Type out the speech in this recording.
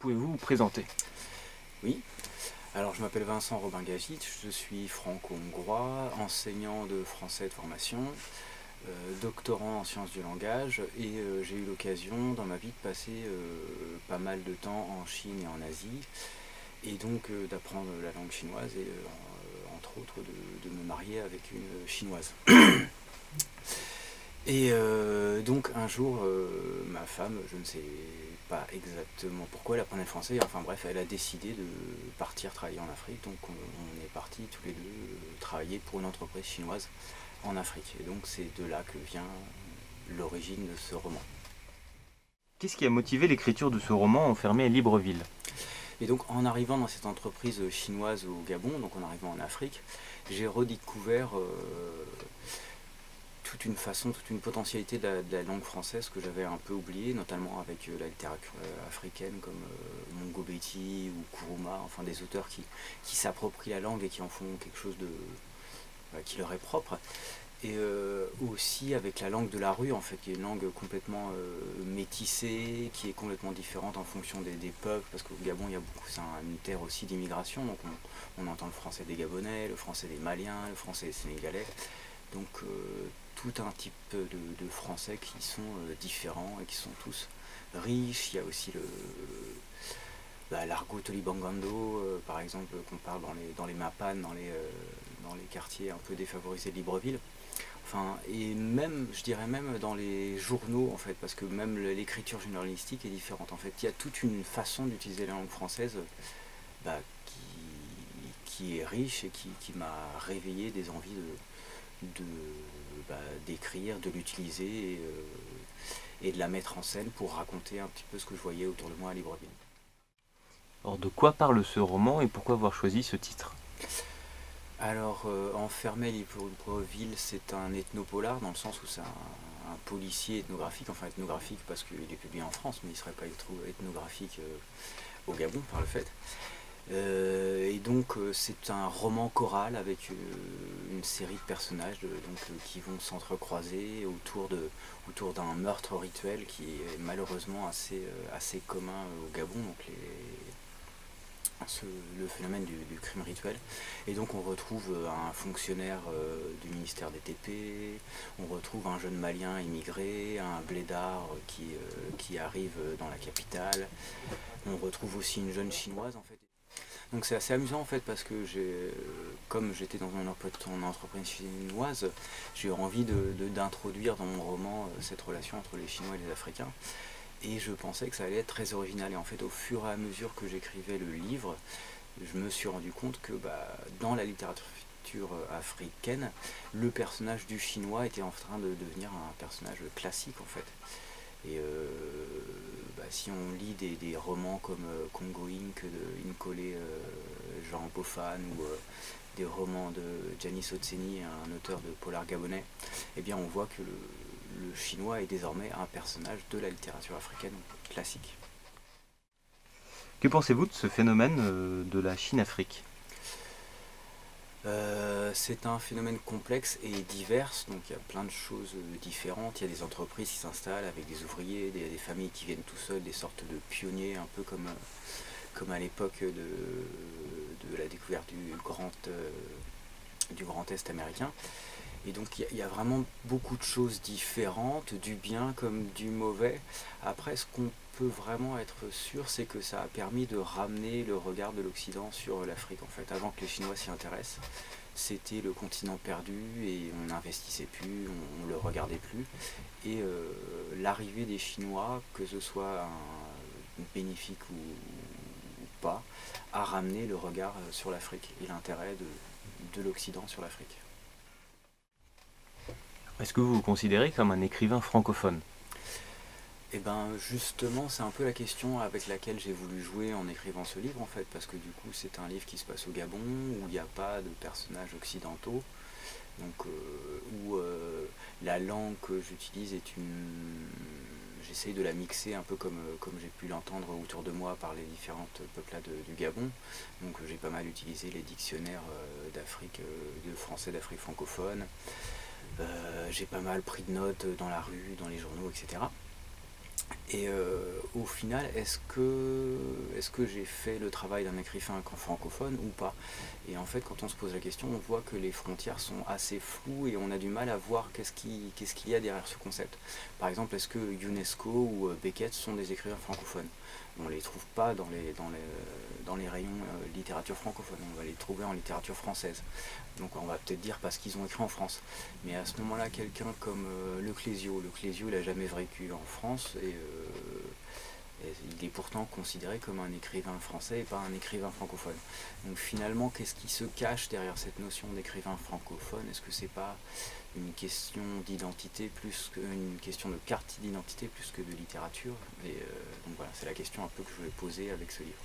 Pouvez-vous vous présenter? Oui, alors je m'appelle Vincent Robin-Gagit, je suis franco-hongrois, enseignant de français de formation, doctorant en sciences du langage et j'ai eu l'occasion dans ma vie de passer pas mal de temps en Chine et en Asie et donc d'apprendre la langue chinoise et entre autres de me marier avec une chinoise. Et donc un jour, ma femme, je ne sais pas exactement pourquoi, elle apprenait le français, enfin bref, elle a décidé de partir travailler en Afrique, donc on est partis tous les deux travailler pour une entreprise chinoise en Afrique. Et donc c'est de là que vient l'origine de ce roman. Qu'est-ce qui a motivé l'écriture de ce roman enfermé à Libreville? Et donc en arrivant dans cette entreprise chinoise au Gabon, donc en arrivant en Afrique, j'ai redécouvert toute une façon, toute une potentialité de la langue française que j'avais un peu oubliée, notamment avec la littérature africaine comme Mongo Betty ou Kuruma, enfin des auteurs qui s'approprient la langue et qui en font quelque chose de qui leur est propre. Et aussi avec la langue de la rue, en fait, qui est une langue complètement métissée, qui est complètement différente en fonction des peuples, parce qu'au Gabon, il y a beaucoup, c'est une terre aussi d'immigration, donc on entend le français des Gabonais, le français des Maliens, le français des Sénégalais. Donc tout un type de Français qui sont différents et qui sont tous riches. Il y a aussi l'argot Tolibangando, par exemple, qu'on parle dans les Mapanes, dans les quartiers un peu défavorisés de Libreville. Enfin, et même, je dirais même dans les journaux, en fait, parce que même l'écriture journalistique est différente. En fait, il y a toute une façon d'utiliser la langue française bah, qui est riche et qui m'a réveillé des envies d'écrire, de l'utiliser et de la mettre en scène pour raconter un petit peu ce que je voyais autour de moi à Libreville. Alors de quoi parle ce roman et pourquoi avoir choisi ce titre? Alors, Enfermé à Libreville, c'est un ethnopolar dans le sens où c'est un policier ethnographique, enfin ethnographique parce qu'il est publié en France, mais il ne serait pas ethnographique au Gabon par le fait. Et donc c'est un roman choral avec une série de personnages qui vont s'entrecroiser autour d'un meurtre rituel qui est malheureusement assez commun au Gabon, donc le phénomène du crime rituel. Et donc on retrouve un fonctionnaire du ministère des TP, on retrouve un jeune malien immigré, un blédard qui arrive dans la capitale, on retrouve aussi une jeune chinoise en fait. Donc c'est assez amusant en fait parce que comme j'étais dans une entreprise chinoise, j'ai eu envie d'introduire dans mon roman cette relation entre les Chinois et les Africains. Et je pensais que ça allait être très original. Et en fait, au fur et à mesure que j'écrivais le livre, je me suis rendu compte que dans la littérature africaine, le personnage du Chinois était en train de devenir un personnage classique en fait. Et si on lit des romans comme Congo Inc. de Nkole Jean Bofan ou des romans de Gianni Sozzeni, un auteur de polar gabonais, eh bien on voit que le chinois est désormais un personnage de la littérature africaine classique. Que pensez-vous de ce phénomène de la Chine-Afrique? C'est un phénomène complexe et divers, donc il y a plein de choses différentes. Il y a des entreprises qui s'installent avec des ouvriers, des familles qui viennent tout seuls, des sortes de pionniers, un peu comme à l'époque de la découverte du Grand Est américain. Et donc il y a vraiment beaucoup de choses différentes, du bien comme du mauvais. Après, ce qu'on peut vraiment être sûr, c'est que ça a permis de ramener le regard de l'Occident sur l'Afrique. En fait, avant que les Chinois s'y intéressent, c'était le continent perdu et on n'investissait plus, on ne le regardait plus. Et l'arrivée des Chinois, que ce soit bénéfique ou pas, a ramené le regard sur l'Afrique et l'intérêt de l'Occident sur l'Afrique. Est-ce que vous vous considérez comme un écrivain francophone? Et bien justement c'est un peu la question avec laquelle j'ai voulu jouer en écrivant ce livre en fait, parce que du coup c'est un livre qui se passe au Gabon, où il n'y a pas de personnages occidentaux, donc où la langue que j'utilise est j'essaye de la mixer un peu comme j'ai pu l'entendre autour de moi par les différentes peuplades du Gabon. Donc j'ai pas mal utilisé les dictionnaires d'Afrique, de français d'Afrique francophone. J'ai pas mal pris de notes dans la rue, dans les journaux, etc. Et au final, est-ce que j'ai fait le travail d'un écrivain francophone ou pas? Et en fait, quand on se pose la question, on voit que les frontières sont assez floues et on a du mal à voir qu'est-ce qu'il y a derrière ce concept. Par exemple, est-ce que UNESCO ou Beckett sont des écrivains francophones? On ne les trouve pas dans les rayons littérature francophone, on va les trouver en littérature française. Donc on va peut-être dire parce qu'ils ont écrit en France. Mais à ce moment-là, quelqu'un comme Le Clésio, il n'a jamais vécu en France et il est pourtant considéré comme un écrivain français et pas un écrivain francophone. Donc finalement, qu'est-ce qui se cache derrière cette notion d'écrivain francophone? Est-ce que c'est pas une question d'identité plus qu'une question de carte d'identité plus que de littérature? Et donc voilà, c'est la question un peu que je voulais poser avec ce livre.